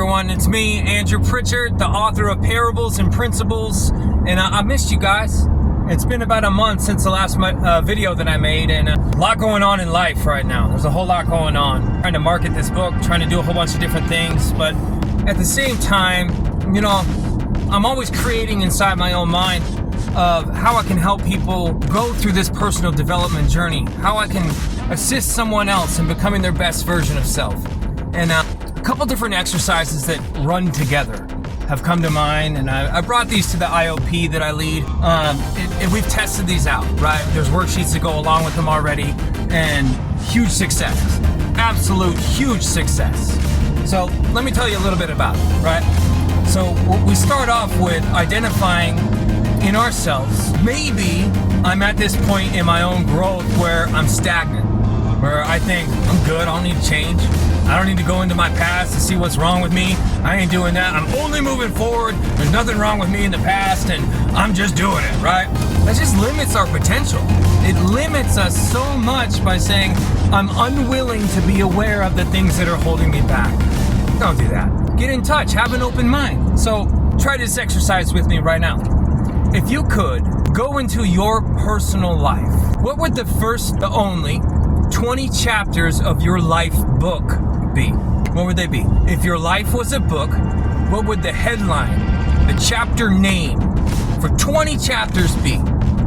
everyone, it's me, Andrew Pritchard, the author of Parables and Principles, and I missed you guys. It's been about a month since the last video that I made, and a lot going on in life right now. There's a whole lot going on. Trying to market this book, trying to do a whole bunch of different things, but at the same time, you know, I'm always creating inside my own mind of how I can help people go through this personal development journey, how I can assist someone else in becoming their best version of self. And a couple different exercises that run together have come to mind, and I brought these to the IOP that I lead. And we've tested these out, right? There's worksheets that go along with them already, and huge success. Absolute huge success. So let me tell you a little bit about it, right? So we start off with identifying in ourselves, maybe I'm at this point in my own growth where I'm stagnant, where I think I'm good, I don't need to change. I don't need to go into my past to see what's wrong with me. I ain't doing that. I'm only moving forward. There's nothing wrong with me in the past, and I'm just doing it, right? That just limits our potential. It limits us so much by saying, I'm unwilling to be aware of the things that are holding me back. Don't do that. Get in touch. Have an open mind. So try this exercise with me right now. If you could go into your personal life, what would the first, the only 20 chapters of your life book be? What would they be? If your life was a book, what would the headline, the chapter name for 20 chapters be?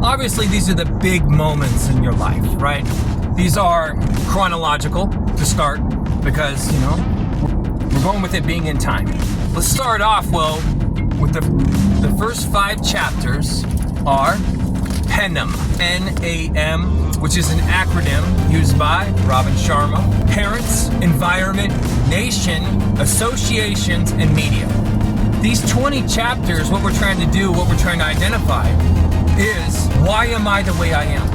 Obviously, these are the big moments in your life, right? These are chronological to start because, you know, we're going with it being in time. Let's start off, well, with the first 5 chapters are PENAM, N-A-M, which is an acronym used by Robin Sharma. Parents, environment, nation, associations, and media. These 20 chapters, what we're trying to do, what we're trying to identify is, why am I the way I am?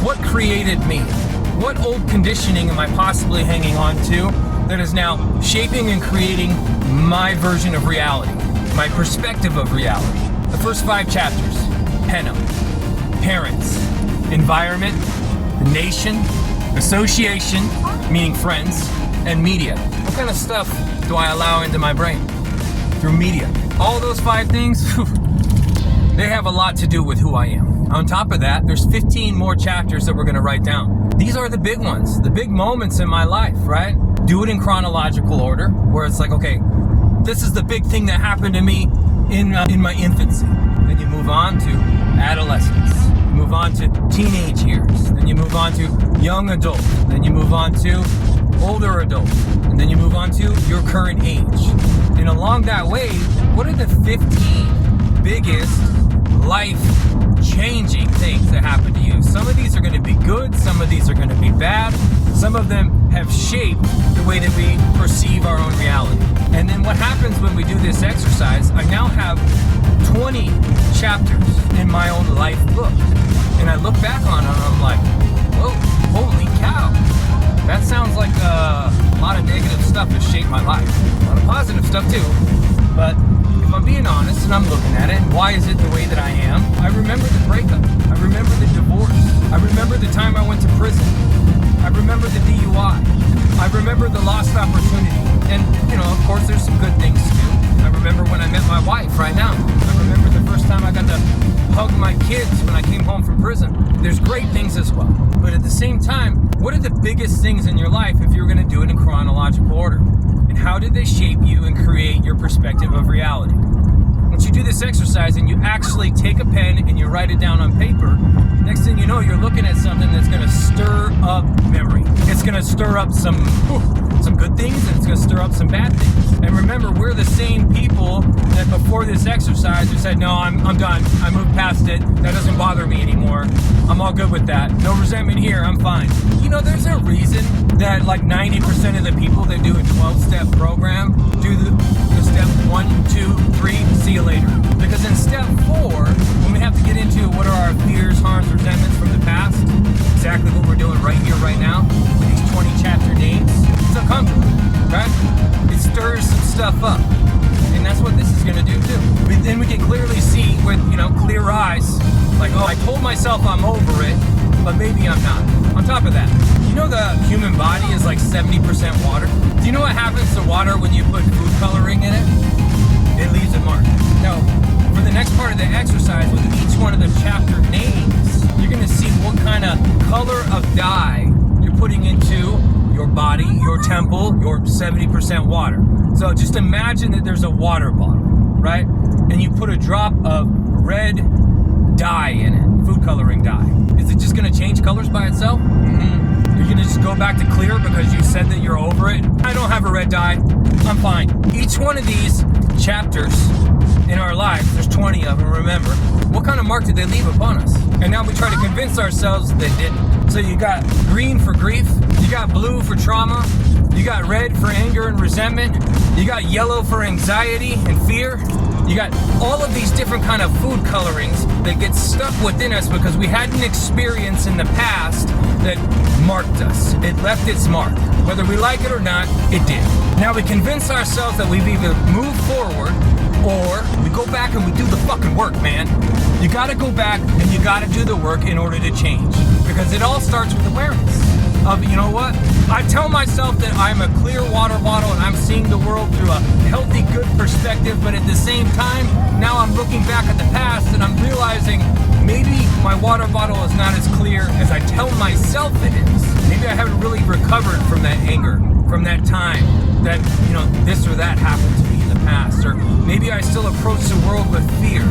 What created me? What old conditioning am I possibly hanging on to that is now shaping and creating my version of reality, my perspective of reality? The first 5 chapters, PENAM. Parents, environment, nation, association, meaning friends, and media. What kind of stuff do I allow into my brain? Through media. All those 5 things, they have a lot to do with who I am. On top of that, there's 15 more chapters that we're going to write down. These are the big ones, the big moments in my life, right? Do it in chronological order, where it's like, okay, this is the big thing that happened to me in my infancy. Then you move on to adolescence. Move on to teenage years, then you move on to young adult, then you move on to older adult, and then you move on to your current age. And along that way, what are the 15 biggest life-changing things that happen to you? Some of these are going to be good, some of these are going to be bad, some of them have shaped the way that we perceive our own reality. And then what happens when we do this exercise, I now have 20 chapters in my own life book. And I look back on it and I'm like, whoa, holy cow. That sounds like a lot of negative stuff has shaped my life. A lot of positive stuff too. But if I'm being honest and I'm looking at it, why is it the way that I am? I remember the breakup. I remember the divorce. I remember the time I went to prison. I remember the DUI. I remember the lost opportunity. And, you know, of course, there's some good things too. I remember when I met my wife right now. I remember the first time I got to hug my kids when I came home from prison. There's great things as well. But at the same time, what are the biggest things in your life if you're going to do it in chronological order? And how did they shape you and create your perspective of reality? Once you do this exercise and you actually take a pen and you write it down on paper, next thing you know, you're looking at something that's going to stir up memory. It's going to stir up some good things, and it's going to stir up some bad things. And remember, we're the same people that before this exercise who said, no, I'm done. I moved past it. That doesn't bother me anymore. I'm all good with that. No resentment here. I'm fine. You know, there's a reason that like 90% of the people that do a 12-step program do the step 1, 2, 3, see you later. Because in step 4, when we have to get into what are our fears, harms, resentments from the past, exactly what we're doing right here, right now, with these 20 chapter names, it's uncomfortable, right? It stirs some stuff up. And that's what this is going to do too. Then we can clearly see with, you know, clear eyes, like, oh, I told myself I'm over it, but maybe I'm not. On top of that, you know the human body is like 70% water? Do you know what happens to water when you put food coloring part of the exercise with each one of the chapter names, you're going to see what kind of color of dye you're putting into your body, your temple, your 70% water. So just imagine that there's a water bottle, right? And you put a drop of red dye in it, food coloring dye. Is it just going to change colors by itself? You're going to just go back to clear because you said that you're over it? I don't have a red dye. I'm fine. Each one of these chapters in our lives, there's 20 of them, remember, what kind of mark did they leave upon us? And now we try to convince ourselves that they didn't. So you got green for grief, you got blue for trauma, you got red for anger and resentment, you got yellow for anxiety and fear. You got all of these different kind of food colorings that get stuck within us because we had an experience in the past that marked us. It left its mark. Whether we like it or not, it did. Now we convince ourselves that we've either moved forward or we go back and we do the fucking work, man. You gotta go back and you gotta do the work in order to change. Because it all starts with awareness of, you know what? I tell myself that I'm a clear water bottle and I'm seeing the world through a healthy, good perspective, but at the same time, now I'm looking back at the past and I'm realizing maybe my water bottle is not as clear as I tell myself it is. Maybe I haven't really recovered from that anger, from that time that, you know, this or that happened to me in the past. Or maybe I still approach the world with fear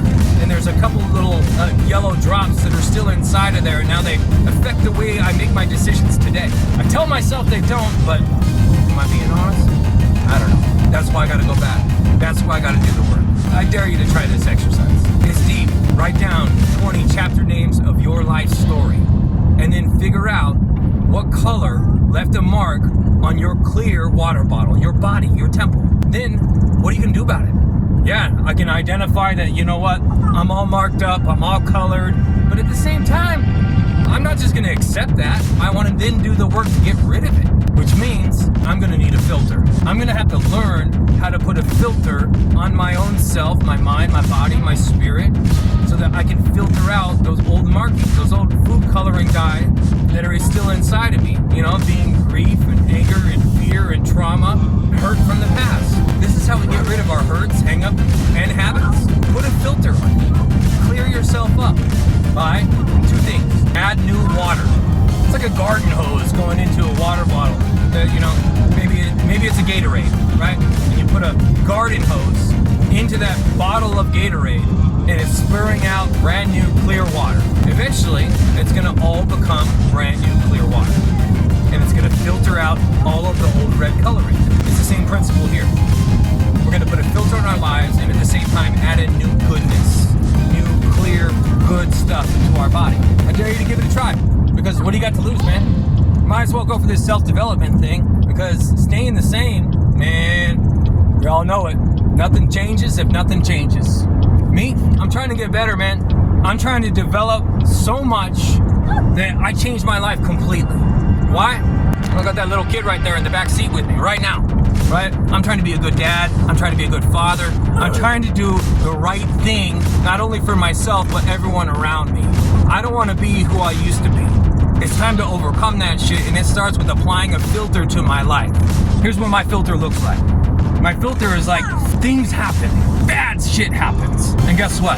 and there's a couple little yellow drops that are still inside of there and now they affect the way I make my decisions today. I tell myself they don't, but am I being honest? I don't know. That's why I gotta go back. That's why I gotta do the work. I dare you to try this exercise. It's deep. Write down 20 chapter names of your life story and then figure out what color left a mark on your clear water bottle, your body, your temple. Then what are you gonna do about it? Yeah, I can identify that, you know what, I'm all marked up, I'm all colored, but at the same time, I'm not just gonna accept that. I wanna then do the work to get rid of it, which means I'm gonna need a filter. I'm gonna have to learn how to put a filter on my own self, my mind, my body, my spirit, so that I can filter out those old markings, those old food coloring dye that are still inside of me, you know, being grief and anger and fear and trauma, hurt from the past. This is how we get rid of our hurts, hang-ups, and habits. Put a filter on it. Clear yourself up by two things. Add new water. It's like a garden hose going into a water bottle. You know, maybe it's a Gatorade, right? And you put a garden hose into that bottle of Gatorade and it's spurring out brand new clear water. Eventually, it's gonna all become brand new clear water. And it's gonna filter out all of the old red coloring. It's the same principle here. We're gonna put a filter on our lives and at the same time add in new goodness, new clear, good stuff into our body. I dare you to give it a try. Because what do you got to lose, man? Might as well go for this self-development thing because staying the same, man, we all know it. Nothing changes if nothing changes. Me, I'm trying to get better, man. I'm trying to develop so much that I changed my life completely. Why? I got that little kid right there in the back seat with me right now, right? I'm trying to be a good dad. I'm trying to be a good father. I'm trying to do the right thing, not only for myself, but everyone around me. I don't want to be who I used to be. It's time to overcome that shit, and it starts with applying a filter to my life. Here's what my filter looks like. My filter is like, things happen, bad shit happens. And guess what?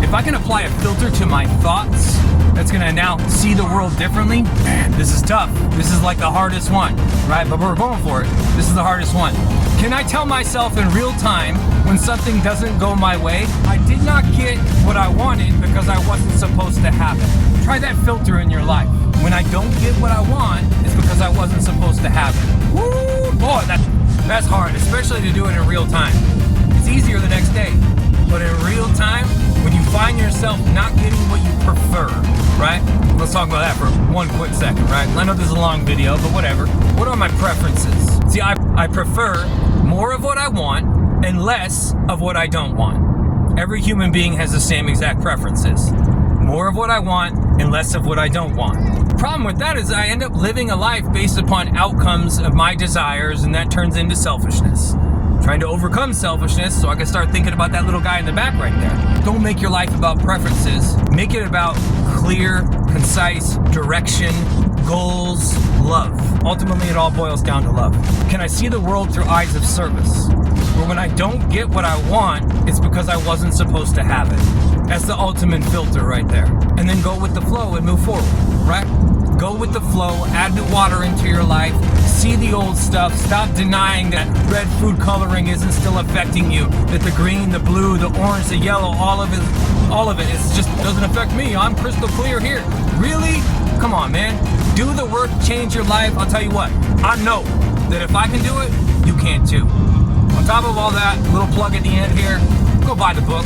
If I can apply a filter to my thoughts, that's gonna now see the world differently, man, this is tough. This is like the hardest one, right? But we're going for it. This is the hardest one. Can I tell myself in real time when something doesn't go my way, I did not get what I wanted because I wasn't supposed to have it? Try that filter in your life. When I don't get what I want, it's because I wasn't supposed to have it. Woo, boy, that's hard, especially to do it in real time. It's easier the next day. But in real time, when you find yourself not getting what you prefer, right? Let's talk about that for one quick second, right? I know this is a long video, but whatever. What are my preferences? See, I prefer more of what I want and less of what I don't want. Every human being has the same exact preferences. More of what I want and less of what I don't want. The problem with that is I end up living a life based upon outcomes of my desires, and that turns into selfishness. Trying to overcome selfishness so I can start thinking about that little guy in the back right there. Don't make your life about preferences. Make it about clear, concise direction, goals, love. Ultimately, it all boils down to love. Can I see the world through eyes of service? Where when I don't get what I want, it's because I wasn't supposed to have it. That's the ultimate filter right there. And then go with the flow and move forward, right? Go with the flow, add new water into your life, see the old stuff, stop denying that red food coloring isn't still affecting you, that the green, the blue, the orange, the yellow, all of it just doesn't affect me. I'm crystal clear here. Really? Come on, man. Do the work, change your life. I'll tell you what, I know that if I can do it, you can too. On top of all that, little plug at the end here, go buy the book.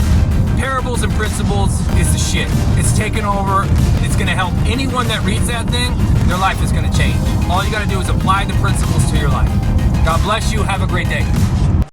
Parables and Principles is the shit. It's taken over. It's going to help anyone that reads that thing. Their life is going to change. All you got to do is apply the principles to your life. God bless you. Have a great day.